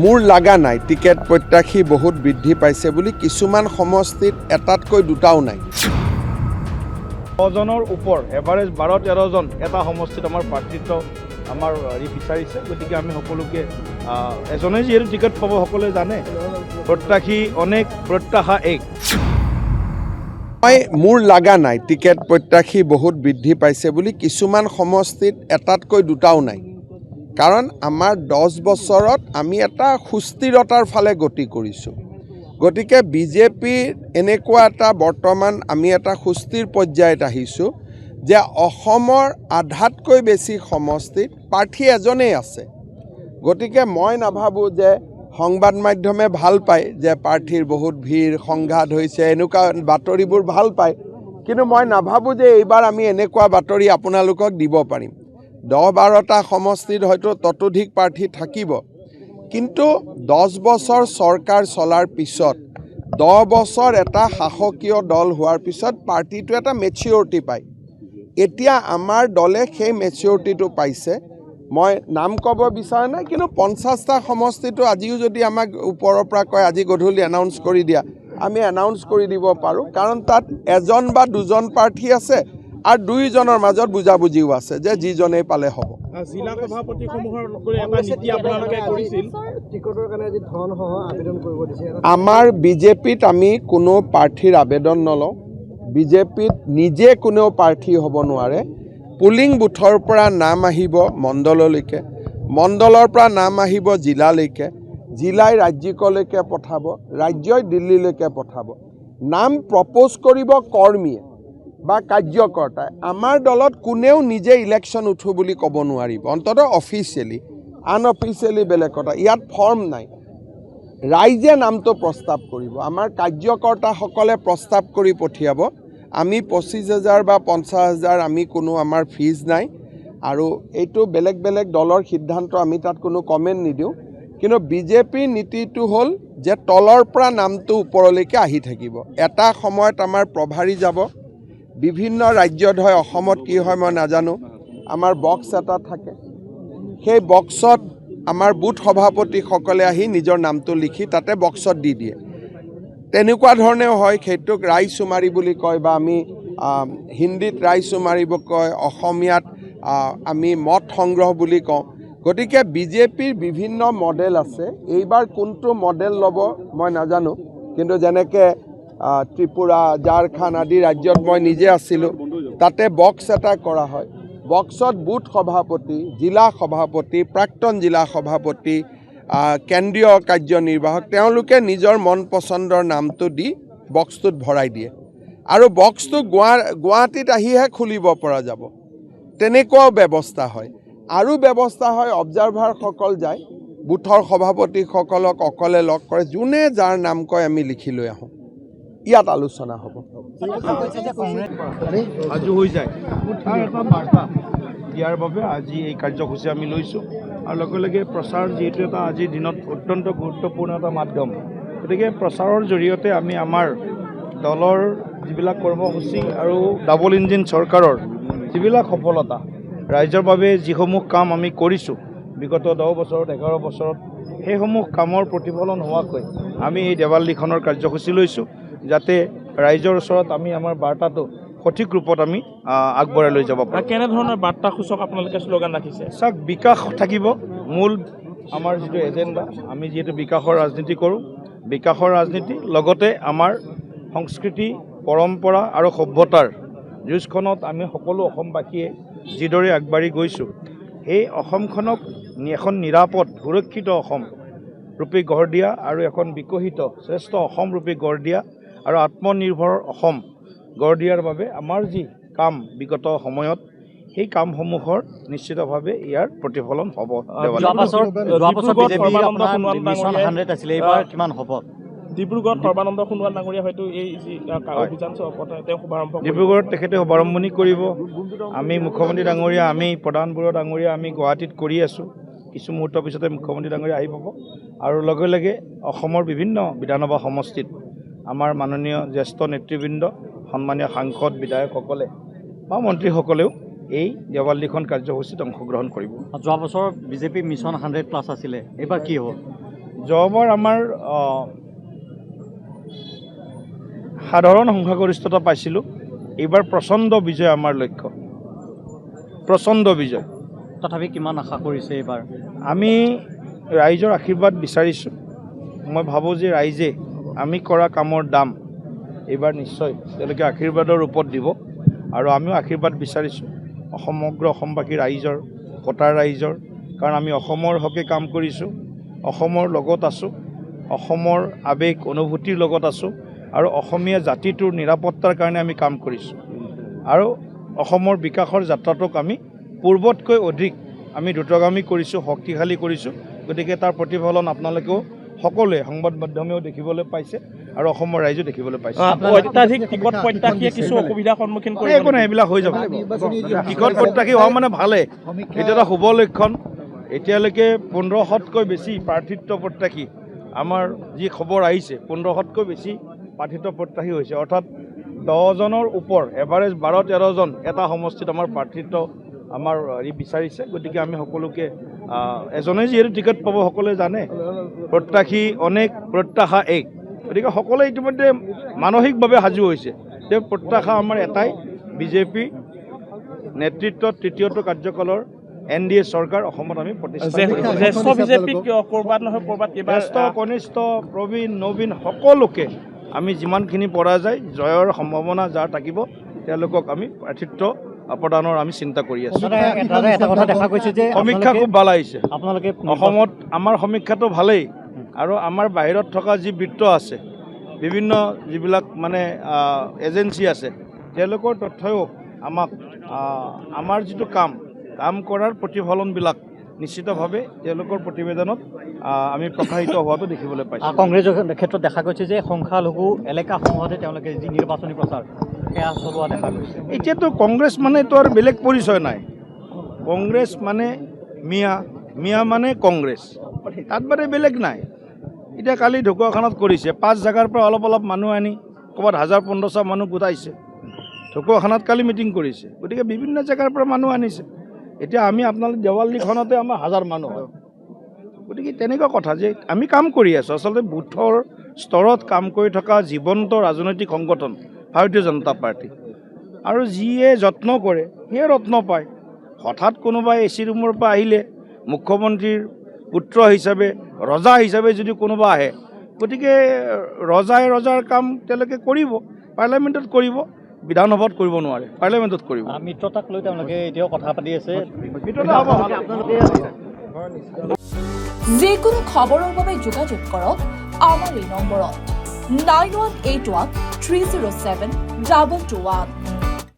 মোৰ লাগা নাই টিকেট প্ৰত্যাশী বহুত বৃদ্ধি পাইছে বুলি কিছুমান সমষ্টিত এটাতকৈ দুটাও নাই। 100জনৰ ওপৰ এভাৰেজ 12-13 জন এটা সমষ্টিত আমাৰ প্ৰাৰ্থিত্ব আমাৰ বিচাৰিছে। গতিকে আমি সকলোকে এজনে যিহেতু টিকেট পাব সকলোৱে জানে, প্ৰত্যাশী অনেক প্ৰত্যাশা এক। মোৰ লাগা নাই টিকেট প্ৰত্যাশী বহুত বৃদ্ধি পাইছে বুলি কিছুমান সমষ্টিত এটাতকৈ দুটাও নাই। কাৰণ আমাৰ 10 বছৰত আমি এটা সুস্থিৰতাৰ ফালে গতি কৰিছোঁ। গতিকে বিজেপিৰ এনেকুৱা এটা বৰ্তমান আমি এটা সুস্থিৰ পৰ্যায়ত আহিছোঁ যে অসমৰ আধাতকৈ বেছি সমষ্টিত প্ৰাৰ্থী এজনেই আছে। গতিকে মই নাভাবোঁ যে সংবাদ মাধ্যমে ভাল পায় যে প্ৰাৰ্থীৰ বহুত ভিৰ সংঘাত হৈছে, এনেকুৱা বাতৰিবোৰ ভাল পায়। কিন্তু মই নাভাবোঁ যে এইবাৰ আমি এনেকুৱা বাতৰি আপোনালোকক দিব পাৰিম। 10-12টা সমষ্টিত হয়তো ততোধিক প্ৰাৰ্থী থাকিব, কিন্তু 10 বছৰ চৰকাৰ চলাৰ পিছত 10 বছৰ এটা শাসকীয় দল হোৱাৰ পিছত পাৰ্টিটো এটা মেচিউৰিটি পায়। এতিয়া আমাৰ দলে সেই মেচিউৰিটিটো পাইছে। মই নাম ক'ব বিচৰা নাই, কিন্তু 50টা সমষ্টিটো আজিও যদি আমাক ওপৰৰ পৰা কয় আজি গধূলি এনাউন্স কৰি দিয়া, আমি এনাউন্স কৰি দিব পাৰোঁ। কাৰণ তাত এজন বা দুজন প্ৰাৰ্থী আছে আৰু 2জনৰ মাজত বুজাবুজিও আছে যে যিজনেই পালে হ'ব। জিলা সভাপতিসমূহৰ এটা নীতি আপোনালোকে কৰিছিল টিকটৰ কাৰণে আজি ধনসহ আবেদন কৰিব দিছে। আমাৰ বিজেপিত আমি কোনো প্ৰাৰ্থীৰ আবেদন নলওঁ। বিজেপিত নিজে কোনেও প্ৰাৰ্থী হ'ব নোৱাৰে। পুলিং বুথৰ পৰা নাম আহিব মণ্ডললৈকে, মণ্ডলৰ পৰা নাম আহিব জিলালৈকে, জিলাই ৰাজ্যিকলৈকে পঠাব, ৰাজ্যই দিল্লীলৈকে পঠাব। নাম প্ৰপ'জ কৰিব কৰ্মীয়ে বা কাৰ্যকৰ্তাই। আমাৰ দলত কোনেও নিজে ইলেকশ্যন উঠো বুলি ক'ব নোৱাৰিব, অন্ততঃ অফিচিয়েলি। আনঅফিচিয়েলি বেলেগ কথা। ইয়াত ফৰ্ম নাই, ৰাইজে নামটো প্ৰস্তাৱ কৰিব। আমাৰ কাৰ্যকৰ্তাসকলে প্ৰস্তাৱ কৰি পঠিয়াব। আমি 25,000 বা 50,000 আমি কোনো আমাৰ ফিজ নাই, আৰু এইটো বেলেগ বেলেগ দলৰ সিদ্ধান্ত, আমি তাত কোনো কমেণ্ট নিদিওঁ। কিন্তু বিজেপিৰ নীতিটো হ'ল যে তলৰ পৰা নামটো ওপৰলৈকে আহি থাকিব। এটা সময়ত আমাৰ প্ৰভাৰী যাব, বিভিন্ন ৰাজ্যত হয়, অসমত কি হয় মই নাজানো, আমাৰ বক্স এটা থাকে। সেই বক্সত আমাৰ বুথ সভাপতিসকলে আহি নিজৰ নামটো লিখি তাতে বক্সত দি দিয়ে। তেনেকুৱা ধৰণেও হয়, সেইটোক ৰাইচুমাৰি বুলি কয়, বা আমি হিন্দীত ৰাইচুমাৰি কয়, অসমীয়াত আমি মত সংগ্ৰহ বুলি কওঁ। গতিকে বিজেপিৰ বিভিন্ন মডেল আছে। এইবাৰ কোনটো মডেল ল'ব মই নাজানো, কিন্তু যেনেকৈ ত্ৰিপুৰা, ঝাৰখণ্ড আদি ৰাজ্যত মই নিজে আছিলোঁ, তাতে বক্স এটা কৰা হয়। বক্সত বুথ সভাপতি, জিলা সভাপতি, প্ৰাক্তন জিলা সভাপতি, কেন্দ্ৰীয় কাৰ্যনিৰ্বাহক, তেওঁলোকে নিজৰ মন পচন্দৰ নামটো দি বক্সটোত ভৰাই দিয়ে, আৰু বক্সটো গুৱাহাটীত আহিহে খুলিব পৰা যাব। তেনেকুৱাও ব্যৱস্থা হয়। আৰু ব্যৱস্থা হয়, অবজাৰভাৰসকল যায়, বুথৰ সভাপতিসকলক অকলে লগ কৰে, যোনে যাৰ নাম কয় আমি লিখি লৈ আহোঁ। ইয়াত আলোচনা হ'ব। আজি হৈ যায় এটা বাৰ্তা দিয়াৰ বাবে আজি এই কাৰ্যসূচী আমি লৈছোঁ, আৰু লগে লগে প্ৰচাৰ যিহেতু এটা আজিৰ দিনত অত্যন্ত গুৰুত্বপূৰ্ণ এটা মাধ্যম, গতিকে প্ৰচাৰৰ জৰিয়তে আমি আমাৰ দলৰ যিবিলাক কৰ্মসূচী আৰু ডাবল ইঞ্জিন চৰকাৰৰ যিবিলাক সফলতা, ৰাইজৰ বাবে যিসমূহ কাম আমি কৰিছোঁ বিগত 10 বছৰত 11 বছৰত, সেইসমূহ কামৰ প্ৰতিফলন হোৱাকৈ আমি এই দেৱালীখনৰ কাৰ্যসূচী লৈছোঁ, যাতে ৰাইজৰ ওচৰত আমি আমাৰ বাৰ্তাটো সঠিক ৰূপত আমি আগবঢ়াই লৈ যাব পাৰোঁ। কেনেধৰণৰ বাৰ্তা সূচক আপোনালোকে শ্লোগান ৰাখিছে? চাওক, বিকাশ থাকিব মূল আমাৰ যিটো এজেণ্ডা। আমি যিহেতু বিকাশৰ ৰাজনীতি কৰোঁ, বিকাশৰ ৰাজনীতি লগতে আমাৰ সংস্কৃতি, পৰম্পৰা আৰু সভ্যতাৰ যুঁজখনত আমি সকলো অসমবাসীয়ে যিদৰে আগবাঢ়ি গৈছোঁ, সেই অসমখনক এখন নিৰাপদ সুৰক্ষিত অসম ৰূপে গঢ় দিয়া, আৰু এখন বিকশিত শ্ৰেষ্ঠ অসম ৰূপে গঢ় দিয়া, আৰু আত্মনিৰ্ভৰ অসম গঢ় দিয়াৰ বাবে আমাৰ যি কাম বিগত সময়ত, সেই কামসমূহৰ নিশ্চিতভাৱে ইয়াৰ প্ৰতিফলন হ'ব। ডিব্ৰুগড়ত সৰ্বানন্দ সোণোৱাল ডাঙৰীয়া হয়তো এই যি অভিযান তেওঁ শুভাৰম্ভ, ডিব্ৰুগড়ত তেখেতে শুভাৰম্ভণি কৰিব। আমি মুখ্যমন্ত্ৰী ডাঙৰীয়া, আমি প্ৰধান বৰুৱা ডাঙৰীয়া আমি গুৱাহাটীত কৰি আছোঁ। কিছু মুহূৰ্তৰ পিছতে মুখ্যমন্ত্ৰী ডাঙৰীয়া আহি পাব, আৰু লগে লগে অসমৰ বিভিন্ন বিধানসভা সমষ্টিত আমাৰ মাননীয় জ্যেষ্ঠ নেতৃবৃন্দ, সন্মানীয় সাংসদ, বিধায়কসকলে বা মন্ত্ৰীসকলেও এই দেৱালীখন কাৰ্যসূচীত অংশগ্ৰহণ কৰিব। যোৱা বছৰ বিজেপি মিছন 100+ আছিলে, এইবাৰ কি হ'ব? যোৱাবাৰ আমাৰ সাধাৰণ সংখ্যাগৰিষ্ঠতা পাইছিলোঁ। এইবাৰ প্ৰচণ্ড বিজয় আমাৰ লক্ষ্য, প্ৰচণ্ড বিজয়। তথাপি কিমান আশা কৰিছে এইবাৰ? আমি ৰাইজৰ আশীৰ্বাদ বিচাৰিছোঁ। মই ভাবোঁ যে ৰাইজে আমি কৰা কামৰ দাম এইবাৰ নিশ্চয় তেওঁলোকে আশীৰ্বাদৰ ৰূপত দিব, আৰু আমিও আশীৰ্বাদ বিচাৰিছোঁ সমগ্ৰ অসমবাসী ৰাইজৰ, ভোটাৰ ৰাইজৰ, কাৰণ আমি অসমৰ হকে কাম কৰিছোঁ, অসমৰ লগত আছোঁ, অসমৰ আৱেগ অনুভূতিৰ লগত আছোঁ, আৰু অসমীয়া জাতিটোৰ নিৰাপত্তাৰ কাৰণে আমি কাম কৰিছোঁ, আৰু অসমৰ বিকাশৰ যাত্ৰাটোক আমি পূৰ্বতকৈ অধিক আমি দ্ৰুতগামী কৰিছোঁ, শক্তিশালী কৰিছোঁ। গতিকে তাৰ প্ৰতিফলন আপোনালোকেও সকলোৱে সংবাদ মাধ্যমেও দেখিবলৈ পাইছে আৰু অসমৰ ৰাইজেও দেখিবলৈ পাইছে। অত্যাধিক টিকট প্ৰত্যাশীয়ে কিছু অসুবিধাৰ সন্মুখীন কৰে। একো নাই, এইবিলাক হৈ যাব। টিকট প্ৰত্যাশী হোৱা মানে ভালেই, এইটো এটা শুভ লক্ষণ। এতিয়ালৈকে 1500তকৈ বেছি প্ৰাৰ্থিত্ব প্ৰত্যাশী, আমাৰ যি খবৰ আহিছে 1500তকৈ বেছি প্ৰাৰ্থিত্ব প্ৰত্যাশী হৈছে, অৰ্থাৎ 10জনৰ ওপৰ এভাৰেজ 12-13জন এটা সমষ্টিত আমাৰ প্ৰাৰ্থিত্ব আমাৰ বিচাৰিছে। গতিকে আমি সকলোকে এজনে যিহেতু টিকট পাব সকলোৱে জানে, প্ৰত্যাশী অনেক প্ৰত্যাশা এক, গতিকে সকলোৱে ইতিমধ্যে মানসিকভাৱে সাজু হৈছে যে প্ৰত্যাশা আমাৰ এটাই, বিজেপি নেতৃত্বত তৃতীয়টো কাৰ্যকালৰ NDA চৰকাৰ অসমত আমি প্ৰতিষ্ঠা কৰিব। জ্যেষ্ঠ বিজেপিক ক'ৰবাত নহয় ক'ৰবাত জ্যেষ্ঠ কনিষ্ঠ প্ৰবীণ নবীন সকলোকে আমি যিমানখিনি পৰা যায় জয়ৰ সম্ভাৱনা যাৰ থাকিব তেওঁলোকক আমি প্ৰাৰ্থিত্ব প্ৰদানৰ আমি চিন্তা কৰি আছোঁ। এটা কথা দেখা গৈছে যে সমীক্ষা খুব ভাল আহিছে আপোনালোকে অসমত। আমাৰ সমীক্ষাটো ভালেই, আৰু আমাৰ বাহিৰত থকা যি বৃত্ত আছে, বিভিন্ন যিবিলাক মানে এজেঞ্চি আছে, তেওঁলোকৰ তথ্যও আমাক আমাৰ যিটো কাম কৰাৰ প্ৰতিফলনবিলাক নিশ্চিতভাৱে তেওঁলোকৰ প্ৰতিবেদনত আমি প্ৰকাশিত হোৱাটো দেখিবলৈ পাইছোঁ। কংগ্ৰেছৰ ক্ষেত্ৰত দেখা গৈছে যে সংখ্যালঘু এলেকাসমূহতে তেওঁলোকে যি নিৰ্বাচনী প্ৰচাৰ সেয়া চলোৱা দেখা গৈছে। এতিয়াতো কংগ্ৰেছ মানেতো আৰু বেলেগ পৰিচয় নাই। কংগ্ৰেছ মানে মিয়া মানে কংগ্ৰেছ, তাত বাদে বেলেগ নাই। এতিয়া কালি ঢকুৱাখানাত কৰিছে, 5 জেগাৰ পৰা অলপ মানুহ আনি ক'ৰবাত 1000-1500 মানুহ গোটাইছে। ঢকুৱাখানাত কালি মিটিং কৰিছে, গতিকে বিভিন্ন জেগাৰ পৰা মানুহ আনিছে। এতিয়া আমি আপোনালোক দেৱালীখনতে আমাৰ 1000 মানুহ হয়। গতিকে তেনেকুৱা কথা যে আমি কাম কৰি আছোঁ। আচলতে বুথৰ স্তৰত কাম কৰি থকা জীৱন্ত ৰাজনৈতিক সংগঠন ভাৰতীয় জনতা পাৰ্টি, আৰু যিয়ে যত্ন কৰে সিয়ে ৰত্ন পায়। হঠাৎ কোনোবাই AC ৰুমৰ পৰা আহিলে মুখ্যমন্ত্ৰীৰ পুত্ৰ হিচাপে, ৰজা হিচাপে যদি কোনোবা আহে, গতিকে ৰজাৰ কাম তেওঁলোকে কৰিব, পাৰ্লিয়ামেণ্টত কৰিব, বিধানসভাত কৰিব নোৱাৰে, পাৰ্লিয়ামেণ্টত কৰিব। মিত্ৰতাক লৈ তেওঁলোকে এতিয়াও কথা পাতি আছে। যিকোনো খবৰৰ বাবে যোগাযোগ কৰক আমাৰ এই নম্বৰত 9181 307 2221।